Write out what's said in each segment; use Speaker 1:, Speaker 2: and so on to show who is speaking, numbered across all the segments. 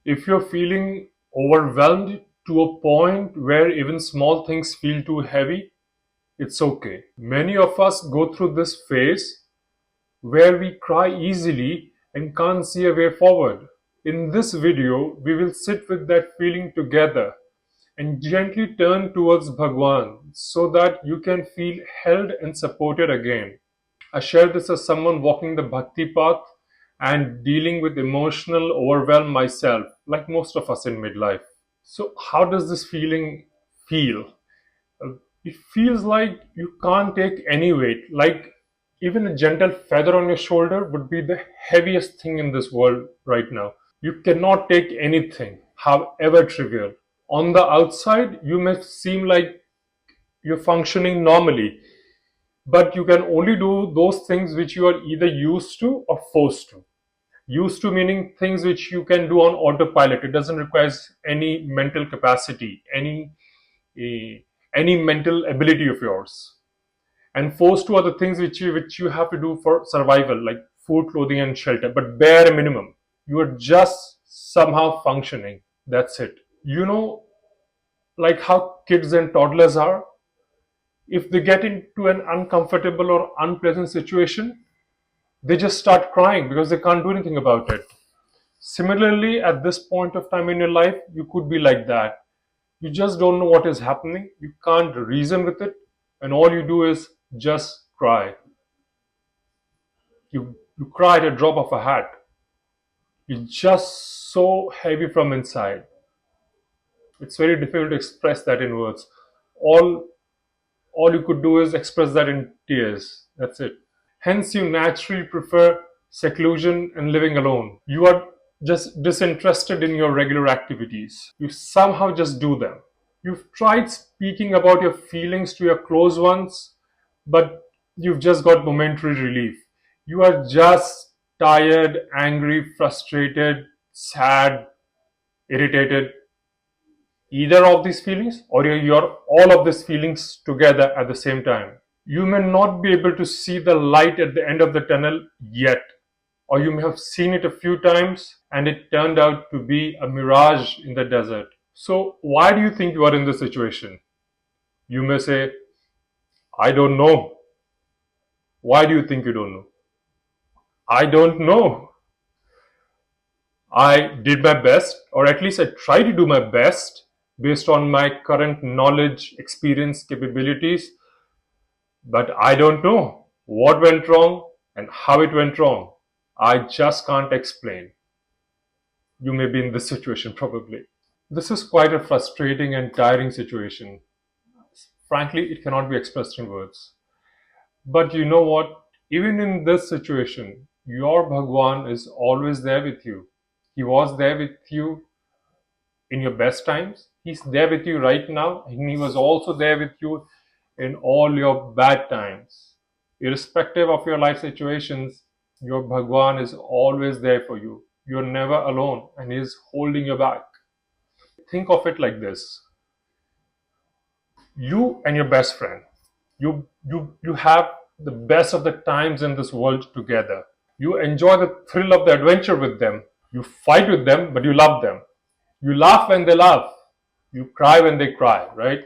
Speaker 1: If you're feeling overwhelmed to a point where even small things feel too heavy, it's okay. Many of us go through this phase where we cry easily and can't see a way forward. In this video, we will sit with that feeling together and gently turn towards Bhagwan so that you can feel held and supported again. I share this as someone walking the bhakti path and dealing with emotional overwhelm myself, like most of us in midlife. So, how does this feeling feel? It feels like you can't take any weight, like even a gentle feather on your shoulder would be the heaviest thing in this world right now. You cannot take anything, however trivial. On the outside, you may seem like you're functioning normally, but you can only do those things which you are either used to or forced to. Used to meaning things which you can do on autopilot. It doesn't require any mental capacity, eh, any mental ability of yours. And forced to are the things which you have to do for survival, like food, clothing, and shelter, but bare minimum. You are just somehow functioning. That's it. You know, like how kids and toddlers are. If they get into an uncomfortable or unpleasant situation, they just start crying because they can't do anything about it. Similarly, at this point of time in your life, you could be like that. You just don't know what is happening, you can't reason with it, and all you do is just cry. You cry at a drop of a hat. You're just so heavy from inside. It's very difficult to express that in words. All all you could do is express that in tears. That's it. Hence, you naturally prefer seclusion and living alone. You are just disinterested in your regular activities. You somehow just do them. You've tried speaking about your feelings to your close ones, but you've just got momentary relief. You are just tired, angry, frustrated, sad, irritated. Either of these feelings, or you're all of these feelings together at the same time. You may not be able to see the light at the end of the tunnel yet, or you may have seen it a few times and it turned out to be a mirage in the desert. So, why do you think you are in this situation? You may say, I don't know. Why do you think you don't know? I don't know. I did my best, or at least I try to do my best based on my current knowledge, experience, capabilities, but I don't know what went wrong and how it went wrong. I just can't explain. You may be in this situation probably. This is quite a frustrating and tiring situation. Frankly, it cannot be expressed in words. But you know what? Even in this situation, your Bhagwan is always there with you. He was there with you in your best times. He's there with you right now, and he was also there with you in all your bad times. Irrespective of your life situations, your Bhagwan is always there for you. You're never alone, and he is holding you back. Think of it like this: you and your best friend, you have the best of the times in this world together. You enjoy the thrill of the adventure with them. You fight with them, but you love them. You laugh when they laugh. You cry when they cry, right?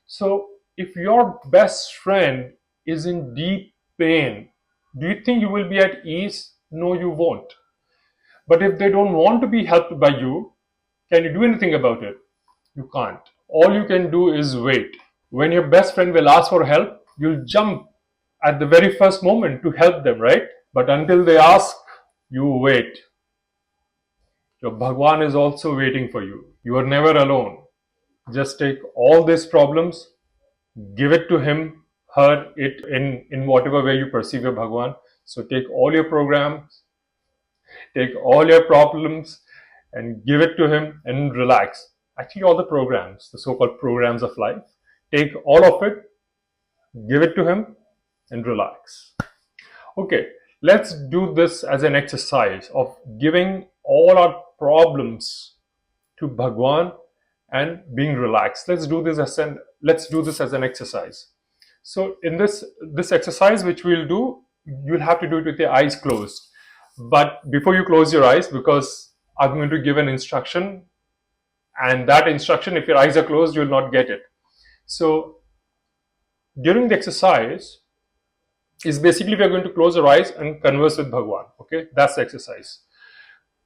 Speaker 1: So, if your best friend is in deep pain, do you think you will be at ease? No, you won't. But if they don't want to be helped by you, can you do anything about it? You can't. All you can do is wait. When your best friend will ask for help, you'll jump at the very first moment to help them, right? But until they ask, you wait. Your Bhagwan is also waiting for you. You are never alone. Just take all these problems, give it to him, her, it, in whatever way you perceive your Bhagwan. So take all your programs, take all your problems, and give it to him and relax. Actually, all the programs, the so called programs of life, take all of it, give it to him, and relax. Okay, let's do this as an exercise of giving all our problems to Bhagwan and being relaxed. Let's do this as an exercise. So in this exercise which we'll do, you'll have to do it with your eyes closed. But before you close your eyes, because I'm going to give an instruction, and that instruction, if your eyes are closed, you will not get it. So during the exercise, is basically we are going to close our eyes and converse with Bhagwan. Okay, that's the exercise.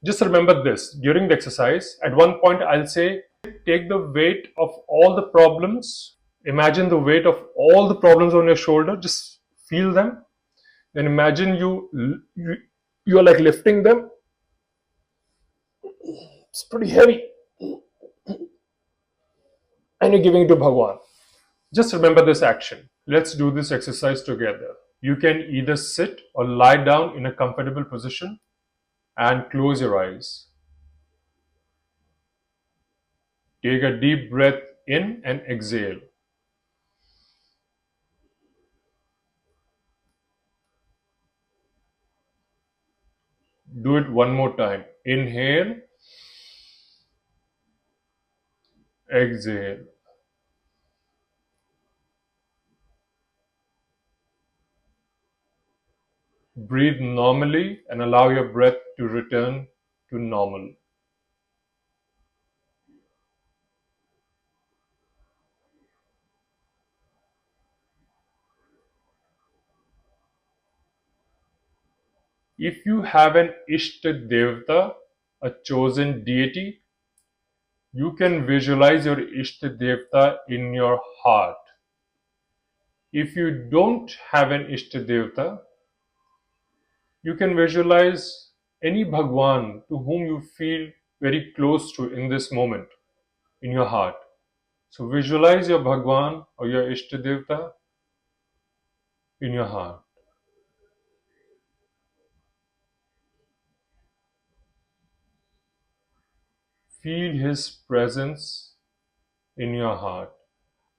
Speaker 1: Just remember this during the exercise. At one point, I'll say, take the weight of all the problems. Imagine the weight of all the problems on your shoulder. Just feel them. Then imagine you are like lifting them. It's pretty heavy, and you're giving it to Bhagwan. Just remember this action. Let's do this exercise together. You can either sit or lie down in a comfortable position and close your eyes. Take a deep breath in and exhale. Do it one more time. Inhale, exhale. Breathe normally and allow your breath to return to normal. If you have an Ishta Devata, a chosen deity, you can visualize your Ishta Devata in your heart. If you don't have an Ishta Devata, you can visualize any Bhagwan to whom you feel very close to in this moment in your heart. So visualize your Bhagwan or your Ishta Devata in your heart. Feel his presence in your heart.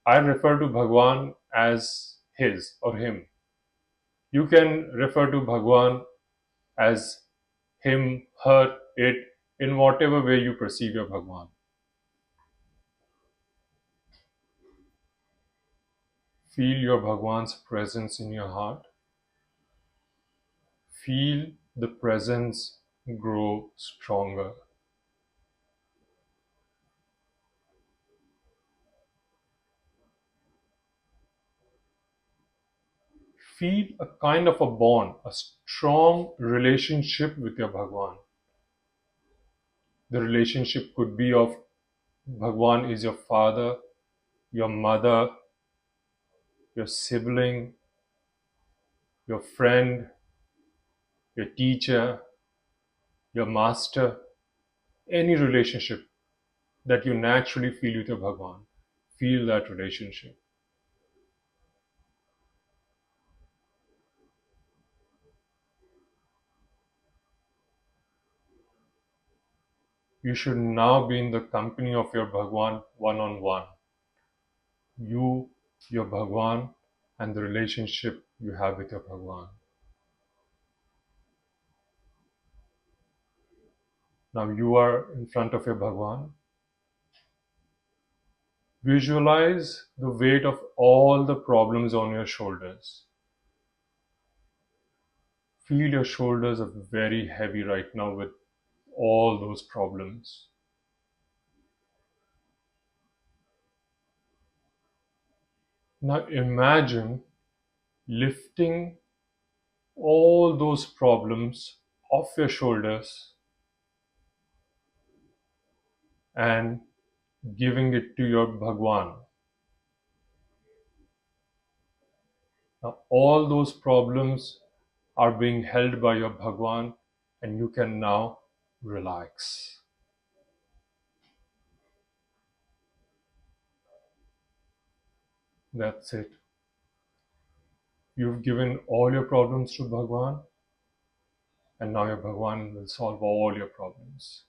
Speaker 1: I refer to Bhagwan as his or him. You can refer to Bhagwan as him, her, it, in whatever way you perceive your Bhagwan. Feel your Bhagwan's presence in your heart. Feel the presence grow stronger. Feel a kind of a bond, a strong relationship with your Bhagwan. The relationship could be of Bhagwan is your father, your mother, your sibling, your friend, your teacher, your master, any relationship that you naturally feel with your Bhagwan. Feel that relationship. You should now be in the company of your Bhagwan one on one. You, your Bhagwan, and the relationship you have with your Bhagwan. Now you are in front of your Bhagwan. Visualize the weight of all the problems on your shoulders. Feel your shoulders are very heavy right now with all those problems. Now imagine lifting all those problems off your shoulders and giving it to your Bhagwan. Now all those problems are being held by your Bhagwan, and you can now relax. That's it. You've given all your problems to Bhagwan, and now your Bhagwan will solve all your problems.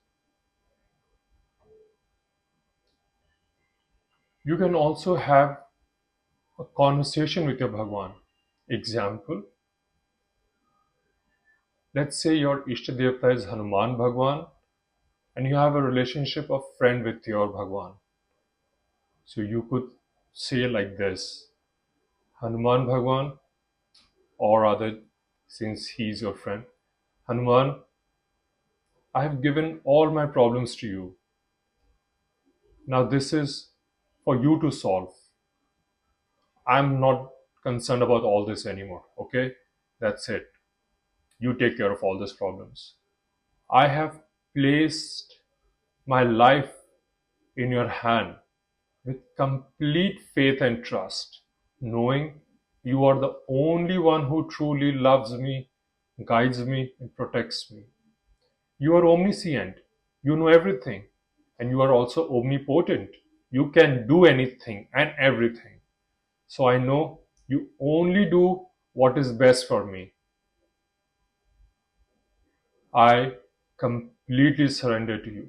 Speaker 1: You can also have a conversation with your Bhagwan. Example, let's say your Ishtadevata is Hanuman Bhagwan, and you have a relationship of friend with your Bhagwan. So you could say like this, Hanuman Bhagwan, or rather, since he's your friend, Hanuman, I have given all my problems to you. Now this is for you to solve. I'm not concerned about all this anymore. Okay? That's it. You take care of all these problems. I have placed my life in your hand with complete faith and trust, knowing you are the only one who truly loves me, guides me, and protects me. You are omniscient, you know everything, and you are also omnipotent. You can do anything and everything. So I know you only do what is best for me. I completely surrender to you.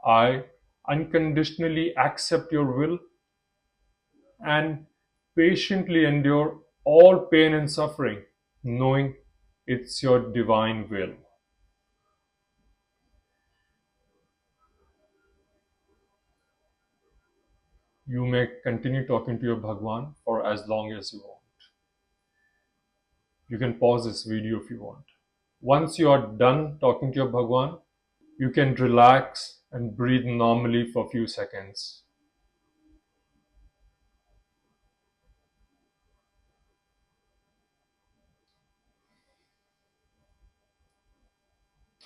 Speaker 1: I unconditionally accept your will and patiently endure all pain and suffering, knowing it's your divine will. You may continue talking to your Bhagwan for as long as you want. You can pause this video if you want. Once you are done talking to your Bhagwan, you can relax and breathe normally for a few seconds.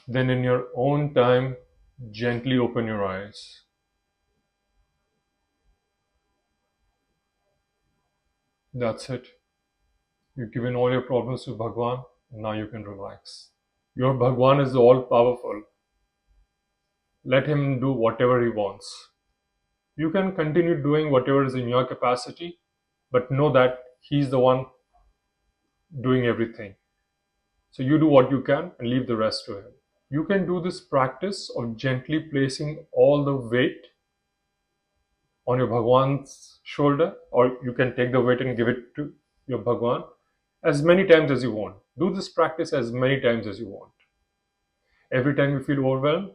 Speaker 1: Then, in your own time, gently open your eyes. That's it. You've given all your problems to Bhagwan, and now you can relax. Your Bhagwan is all powerful. Let him do whatever he wants. You can continue doing whatever is in your capacity, but know that he's the one doing everything. So you do what you can and leave the rest to him. You can do this practice of gently placing all the weight on your Bhagwan's shoulder, or you can take the weight and give it to your Bhagwan as many times as you want. Do this practice as many times as you want. Every time you feel overwhelmed,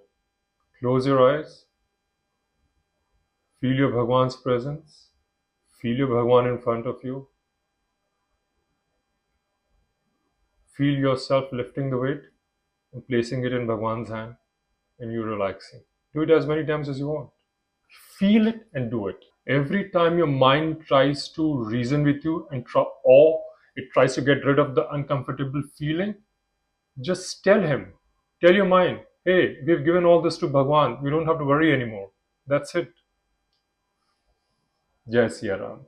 Speaker 1: close your eyes, feel your Bhagwan's presence, feel your Bhagwan in front of you, feel yourself lifting the weight and placing it in Bhagwan's hand, and you relaxing. Do it as many times as you want. Feel it and do it. Every time your mind tries to reason with you or it tries to get rid of the uncomfortable feeling, just tell your mind, hey, we've given all this to Bhagwan. We don't have to worry anymore. That's it. Jai Siya Ram.